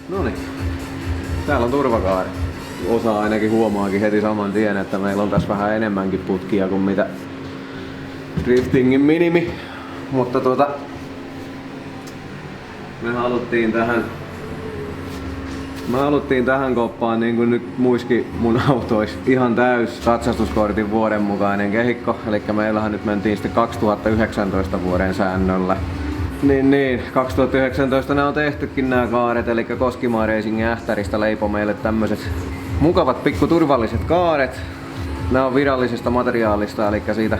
Noniin. Täällä on turvakaari. Osa ainakin huomaakin heti saman tien, että meillä on tässä vähän enemmänkin putkia kuin mitä driftingin minimi. Mutta me haluttiin tähän koppaan niin kuin nyt muiskin mun autois ihan täys katsastuskortin vuoden mukainen kehikko. Eli meillähän nyt mentiin sitten 2019 vuoden säännöllä. Niin, 2019 nämä on tehtykin nämä kaaret, eli Koskimaa Racingin Ähtäristä leipoi meille tämmöiset mukavat pikku turvalliset kaaret. Nämä on virallisesta materiaalista, eli siitä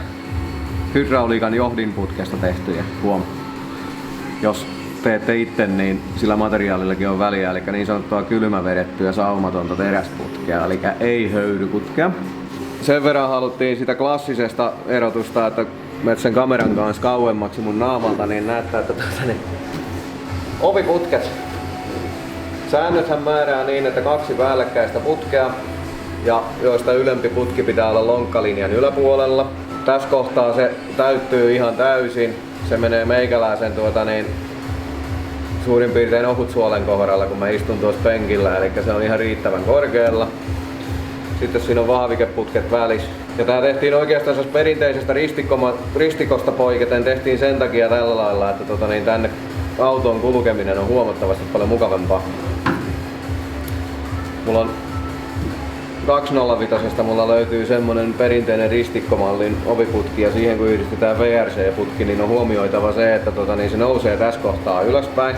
hydrauliikan johdinputkesta tehtyjä. Huom. Jos teette itse, niin sillä materiaalillakin on väliä, eli niin sanottua kylmävedettyä saumatonta teräsputkea, eli ei höyryputkea. Sen verran haluttiin sitä klassisesta erotusta, että menet sen kameran kanssa kauemmaksi mun naamalta, niin näyttää, että oviputket. Säännöthän määrää niin, että 2 päällekkäistä putkea, ja joista ylempi putki pitää olla lonkkalinjan yläpuolella. Tässä kohtaa se täyttyy ihan täysin. Se menee meikäläisen suurin piirtein ohutsuolen kohdalla, kun mä istun tuossa penkillä, eli se on ihan riittävän korkealla. Sitten siinä on vahvikeputket välissä. Ja tää tehtiin oikeastaan perinteisestä ristikosta poiketen tehtiin sen takia tällä lailla, että tänne auton kulkeminen on huomattavasti paljon mukavampaa. Mulla on 205 mulla löytyy semmonen perinteinen ristikkomallin oviputki, ja siihen kun yhdistetään VRC-putki, niin on huomioitava se, että se nousee tässä kohtaa ylöspäin.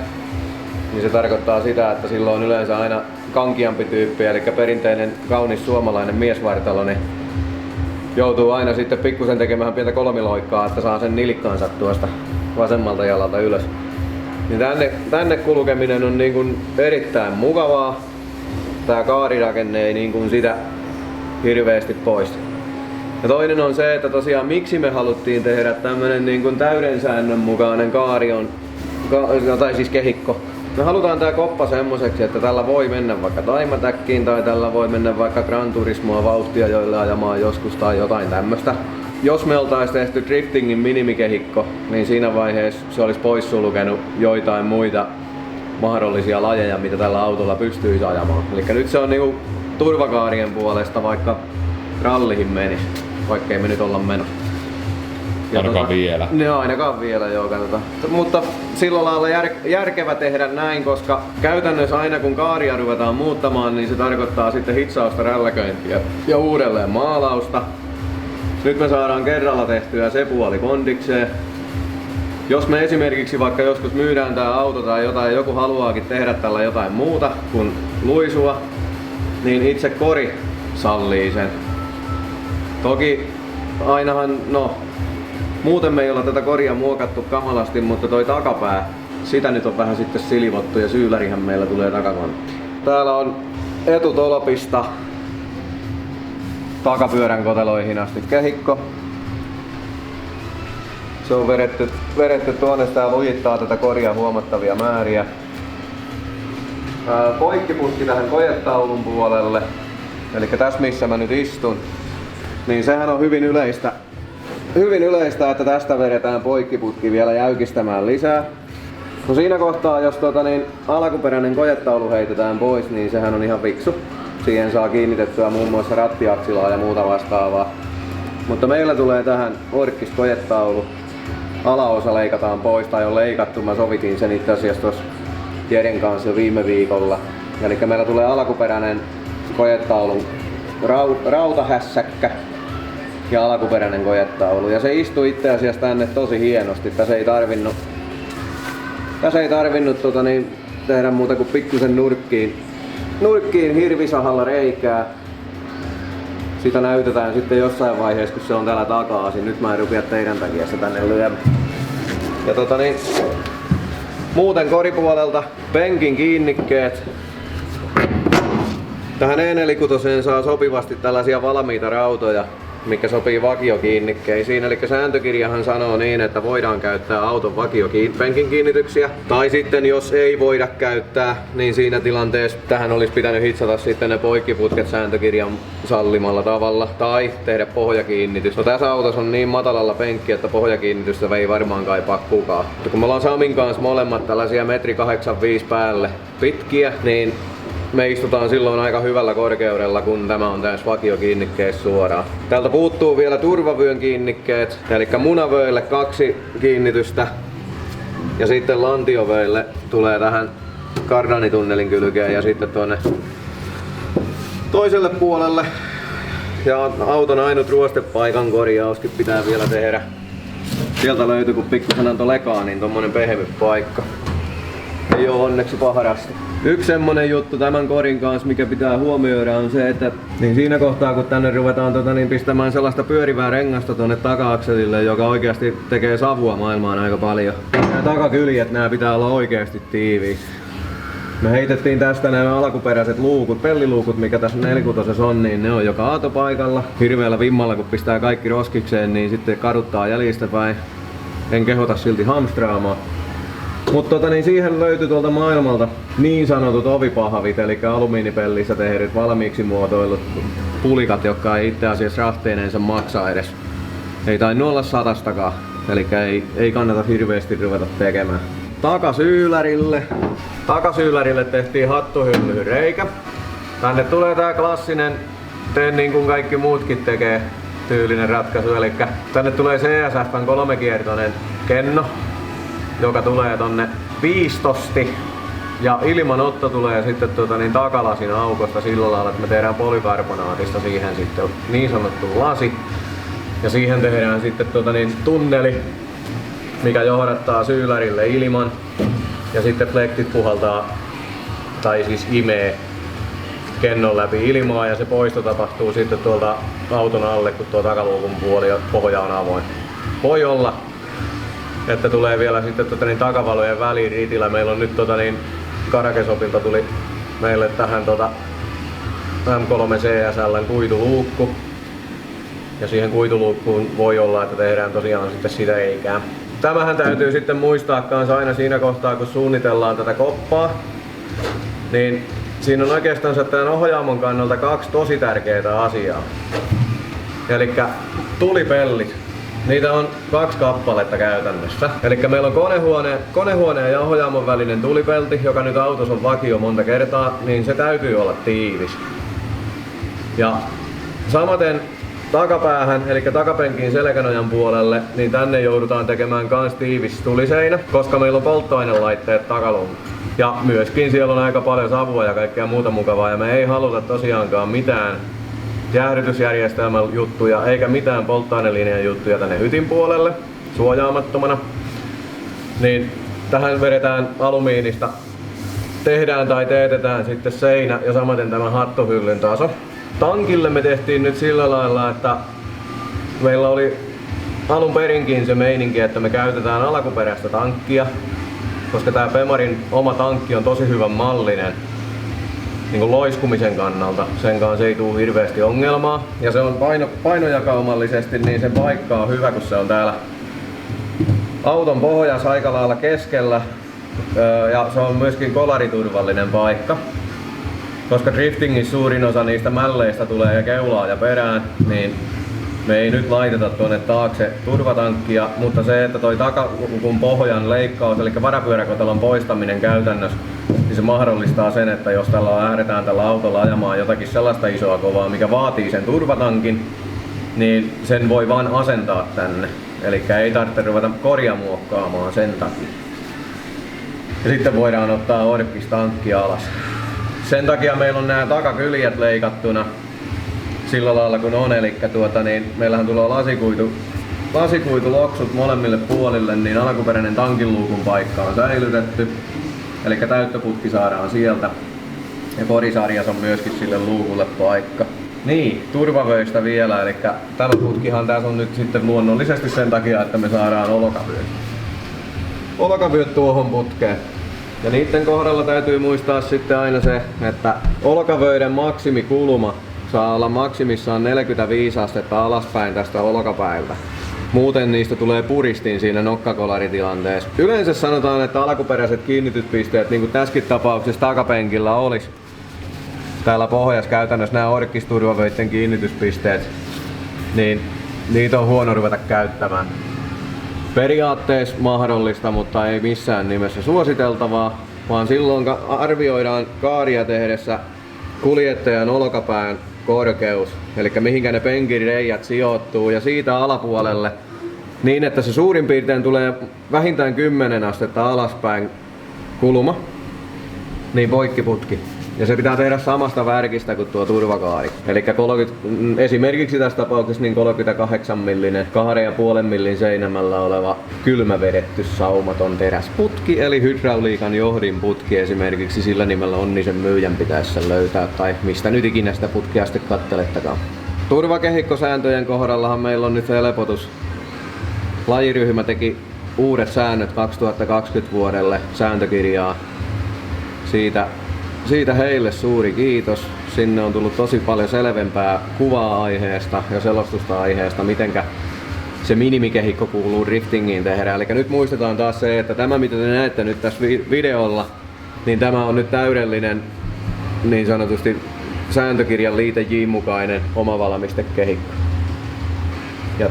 Niin se tarkoittaa sitä, että silloin on yleensä aina kankiampi tyyppi, eli perinteinen kaunis suomalainen miesvartalo, niin joutuu aina sitten pikkusen tekemään pientä kolmiloikkaa, että saa sen nilikkansa tuosta vasemmalta jalalta ylös. Niin tänne kulkeminen on niin kuin erittäin mukavaa. Tää kaarirakenne ei niin kuin sitä hirveästi pois. Ja toinen on se, että tosiaan miksi me haluttiin tehdä tämmönen niin kuin täyden säännön mukainen tai siis kehikko. Me halutaan tää koppa semmoiseksi, että tällä voi mennä vaikka taimatäkkiin tai tällä voi mennä vaikka Gran Turismoa vauhtia joille ajamaan joskus tai jotain tämmöstä. Jos me oltais tehty driftingin minimikehikko, niin siinä vaiheessa se olisi poissulkenut joitain muita mahdollisia lajeja, mitä tällä autolla pystyisi ajamaan. Eli nyt se on niinku turvakaarien puolesta vaikka rallihin menisi, vaikkei me nyt olla menossa. Ainakaan vielä. No ainakaan vielä, joo, katsotaan. Mutta sillä lailla järkevä tehdä näin, koska käytännössä aina kun kaaria ruvetaan muuttamaan, niin se tarkoittaa sitten hitsausta, rälläköintiä ja uudelleen maalausta. Nyt me saadaan kerralla tehtyä se puoli kondikseen. Jos me esimerkiksi vaikka joskus myydään tää auto tai jotain, joku haluaakin tehdä tällä jotain muuta kuin luisua, niin itse kori sallii sen. Toki ainahan, muuten me ei olla tätä koria muokattu kamalasti, mutta toi takapää, sitä nyt on vähän sitten silivottu ja syylärihän meillä tulee takakonttiin. Täällä on etutolpista takapyörän koteloihin asti kehikko. Se on vedetty tuonne, tää lujittaa tätä koria huomattavia määriä. Poikkiputki tähän kojetaulun puolelle, eli tässä missä mä nyt istun, niin sehän on hyvin yleistä, että tästä vedetään poikkiputki vielä jäykistämään lisää. No siinä kohtaa, jos alkuperäinen kojetaulu heitetään pois, niin sehän on ihan fiksu. Siihen saa kiinnitettyä muun muassa rattiaksilaa ja muuta vastaavaa. Mutta meillä tulee tähän orkkis kojetaulu. Alaosa leikataan pois, tai on leikattu. Mä sovitin sen itse asiassa tuossa Jeren kanssa jo viime viikolla. Eli meillä tulee alkuperäinen kojetaulun rautahässäkkä ja alkuperäinen kojetaulu. Ja se istuu itse asiassa tänne tosi hienosti. Tässä ei tarvinnut tehdä muuta kuin pikkusen nurkkiin hirvisahalla reikää. Sitä näytetään sitten jossain vaiheessa, kun se on täällä takaisin. Nyt mä en rupea teidän takia se tänne lyömään. Ja muuten koripuolelta penkin kiinnikkeet. Tähän E46 saa sopivasti tällaisia valmiita rautoja. mikä sopii vakiokiinnikkeisiin. Eli sääntökirjahan sanoo niin, että voidaan käyttää auton vakiopenkin kiinnityksiä. Tai sitten jos ei voida käyttää, niin siinä tilanteessa tähän olisi pitänyt hitsata sitten ne poikkiputket sääntökirjan sallimalla tavalla. Tai tehdä pohjakiinnitys. No tässä autossa on niin matalalla penkki, että pohjakiinnitystä ei varmaan kaipaa kukaan. Mutta kun me ollaan Samin kanssa molemmat tällaisia 1,85 m päälle pitkiä, niin me istutaan silloin aika hyvällä korkeudella, kun tämä on tässä vakiokiinnikkeissä suoraan. Täältä puuttuu vielä turvavyön kiinnikkeet, eli munavöille 2 kiinnitystä. Ja sitten lantiovöille tulee tähän kardanitunnelin kylkeen ja sitten tuonne toiselle puolelle. Ja auton ainut ruostepaikan korjauskin pitää vielä tehdä. Sieltä löytyy, kun pikkusen antoi lekaa, niin tommonen pehmypaikka. Ei oo onneksi paharasti. Yksi semmonen juttu tämän korin kanssa, mikä pitää huomioida, on se, että niin siinä kohtaa kun tänne ruvetaan pistämään sellaista pyörivää rengasta tonne taka-akselille, joka oikeasti tekee savua maailmaan aika paljon. Nämä takakyljet, nämä pitää olla oikeasti tiiviissä. Me heitettiin tästä nämä alkuperäiset luukut, pelliluukut, mikä tässä 4-6 on, niin ne on jo kaatopaikalla. Hirveällä vimmalla kun pistää kaikki roskikseen, niin sitten kaduttaa jäljistä päin. En kehota silti hamstraamaan. Mutta niin siihen löytyi tuolta maailmalta niin sanotut ovipahvit, eli alumiinipellissä tehdyt valmiiksi muotoilut pulikat, jotka ei itse asiassa rahteineensa maksaa edes. Ei tainnut olla 100stakaan, eli ei kannata hirveästi ruveta tekemään. Takasyylärille tehtiin hattuhyllyyn reikä. Tänne tulee tää klassinen, teen niin kuin kaikki muutkin tekee, tyylinen ratkaisu, eli tänne tulee CSF:n 3-kiertoinen kenno, joka tulee tonne piistosti. Ja ilmanotto tulee sitten takalasin aukosta sillä lailla, että me tehdään polykarbonaatista siihen sitten niin sanottu lasi. Ja siihen tehdään sitten tunneli, mikä johdattaa syylärille ilman. Ja sitten flektit puhaltaa, tai siis imee kennon läpi ilmaa ja se poisto tapahtuu sitten tuolta auton alle, kun tuo takaluukun puoli ja pohja on avoin. Voi olla, että tulee vielä sitten takavalojen väliin riitillä. Meillä on nyt Karakesopilta tuli meille tähän M3 CSL:n kuituluukku. Ja siihen kuituluukkuun voi olla, että tehdään tosiaan sitten sitä reikää. Tämähän täytyy sitten muistaa kans aina siinä kohtaa, kun suunnitellaan tätä koppaa. Niin siinä on oikeastaan tämän ohjaamon kannalta 2 tosi tärkeää asiaa. Elikkä tulipellit. Niitä on 2 kappaletta käytännössä. Elikkä meillä on konehuoneen ja ohjaamon välinen tulipelti, joka nyt autossa on vakio monta kertaa, niin se täytyy olla tiivis. Ja samaten takapäähän, eli takapenkin selkänojan puolelle, niin tänne joudutaan tekemään kans tiivis tuliseinä, koska meillä on polttoainelaitteet takalunkussa. Ja myöskin siellä on aika paljon savua ja kaikkea muuta mukavaa, ja me ei haluta tosiaankaan mitään jäähdytysjärjestelmän juttuja eikä mitään polttoainelinjan juttuja tänne hytin puolelle suojaamattomana. Niin tähän vedetään alumiinista, tehdään tai teetetään sitten seinä ja samaten tämä hattuhyllyn taso. Tankille me tehtiin nyt sillä lailla, että meillä oli alun perinkin se meininki, että me käytetään alkuperäistä tankkia, koska tää Bemarin oma tankki on tosi hyvän mallinen niin kuin loiskumisen kannalta. Sen kanssa ei tule hirveästi ongelmaa. Ja se on painojakaumallisesti, niin se paikka on hyvä, kun se on täällä auton pohjassa aika lailla keskellä. Ja se on myöskin kolariturvallinen paikka. Koska driftingissä suurin osa niistä mälleistä tulee keulaa ja perään, niin me ei nyt laiteta tuonne taakse turvatankkia, mutta se, että toi takalukun pohjan leikkaus, eli varapyöräkotelon poistaminen käytännössä, niin se mahdollistaa sen, että jos lähdetään tällä autolla ajamaan jotakin sellaista isoa kovaa, mikä vaatii sen turvatankin, niin sen voi vaan asentaa tänne. Eli ei tarvitse ruveta korjamuokkaamaan sen takia. Ja sitten voidaan ottaa orkis tankki alas. Sen takia meillä on nämä takakyljet leikattuna sillä lailla kun on, eli meillähän tulee lasikuituloksut molemmille puolille, niin alkuperäinen tankinluukun paikka on säilytetty. Eli täyttöputki saadaan sieltä. Ja korisarjassa on myöskin sille luukulle paikka. Niin, turvavöistä vielä, eli tämä putkihan tässä on nyt sitten luonnollisesti sen takia, että me saadaan olkavyöt tuohon putkeen. Ja niiden kohdalla täytyy muistaa sitten aina se, että olkavöiden maksimikulma saa olla maksimissaan 45 astetta alaspäin tästä olkapäältä. Muuten niistä tulee puristin siinä nokkakolaritilanteessa. Yleensä sanotaan, että alkuperäiset kiinnityspisteet, niin kuin tässäkin tapauksessa takapenkillä olisi täällä pohjassa käytännössä nämä orkkisturvavöitten kiinnityspisteet, niin niitä on huono ruveta käyttämään. Periaatteessa mahdollista, mutta ei missään nimessä suositeltavaa, vaan silloin arvioidaan kaaria tehdessä kuljettajan olkapään korkeus, eli mihinkä ne penkin reijät sijoittuu, ja siitä alapuolelle niin, että se suurin piirtein tulee vähintään 10 astetta alaspäin kulma, niin poikkiputki. Ja se pitää tehdä samasta värkistä kuin tuo turvakaari. Eli esimerkiksi tässä tapauksessa niin 38 millinen, 2,5 millin seinämällä oleva kylmävedetty saumaton teräsputki, eli hydrauliikan johdinputki esimerkiksi sillä nimellä on, niin sen myyjän pitäisi sen löytää, tai mistä nyt ikinä sitä putkia sitten kattelettakaan. Turvakehikkosääntöjen kohdallahan meillä on nyt helpotus. Lajiryhmä teki uudet säännöt 2020 vuodelle sääntökirjaa. Siitä heille suuri kiitos. Sinne on tullut tosi paljon selvempää kuvaa aiheesta ja selostusta aiheesta, mitenkä se minimikehikko kuuluu driftingiin tehdä. Eli nyt muistetaan taas se, että tämä mitä te näette nyt tässä videolla, niin tämä on nyt täydellinen niin sanotusti sääntökirjan liite J mukainen omavalmistekehikko. Ja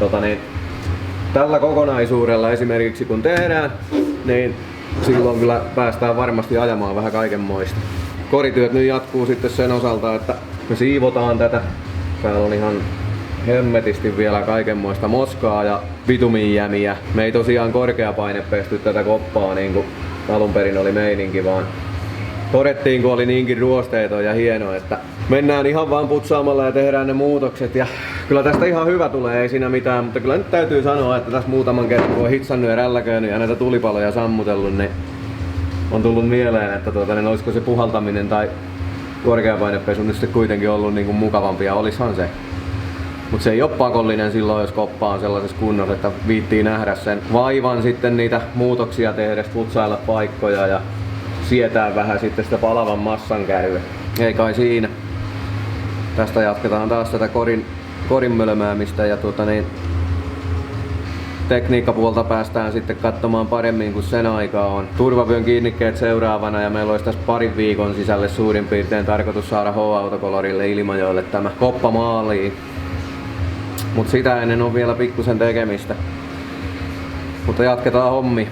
tällä kokonaisuudella esimerkiksi kun tehdään, niin silloin kyllä päästään varmasti ajamaan vähän kaikenmoista. Korityöt nyt jatkuu sitten sen osalta, että me siivotaan tätä. Täällä on ihan hemmetisti vielä kaikenmoista moskaa ja bituminjämiä. Me ei tosiaan korkeapaine pesty tätä koppaa niin kuin alun perin oli meininki, vaan todettiin, kun oli niinkin ruosteeton ja hieno, että mennään ihan vaan putsaamalla ja tehdään ne muutokset. Ja kyllä tästä ihan hyvä tulee, ei siinä mitään, mutta kyllä nyt täytyy sanoa, että tässä muutaman kerran kun on hitsannut ja rälläköinyt ja näitä tulipaloja sammutellut, niin on tullut mieleen, että olisiko se puhaltaminen tai korkeapainepesu nyt sitten kuitenkin ollut niin kuin mukavampi, ja olishan se. Mutta se ei ole pakollinen silloin, jos koppa on sellaisessa kunnossa, että viittii nähdä sen vaivan sitten niitä muutoksia tehdessä, putsailla paikkoja ja sietää vähän sitten sitä palavan massan käryä. Ei kai siinä. Tästä jatketaan taas tätä korin mölmäämistä ja tekniikkapuolta päästään sitten katsomaan paremmin, kun sen aikaa on. Turvavyön kiinnikkeet seuraavana, ja meillä olisi tässä parin viikon sisälle suurin piirtein tarkoitus saada H-autokolorille Ilmajoelle tämä koppa maaliin. Mut sitä ennen on vielä pikkusen tekemistä. Mutta jatketaan hommi.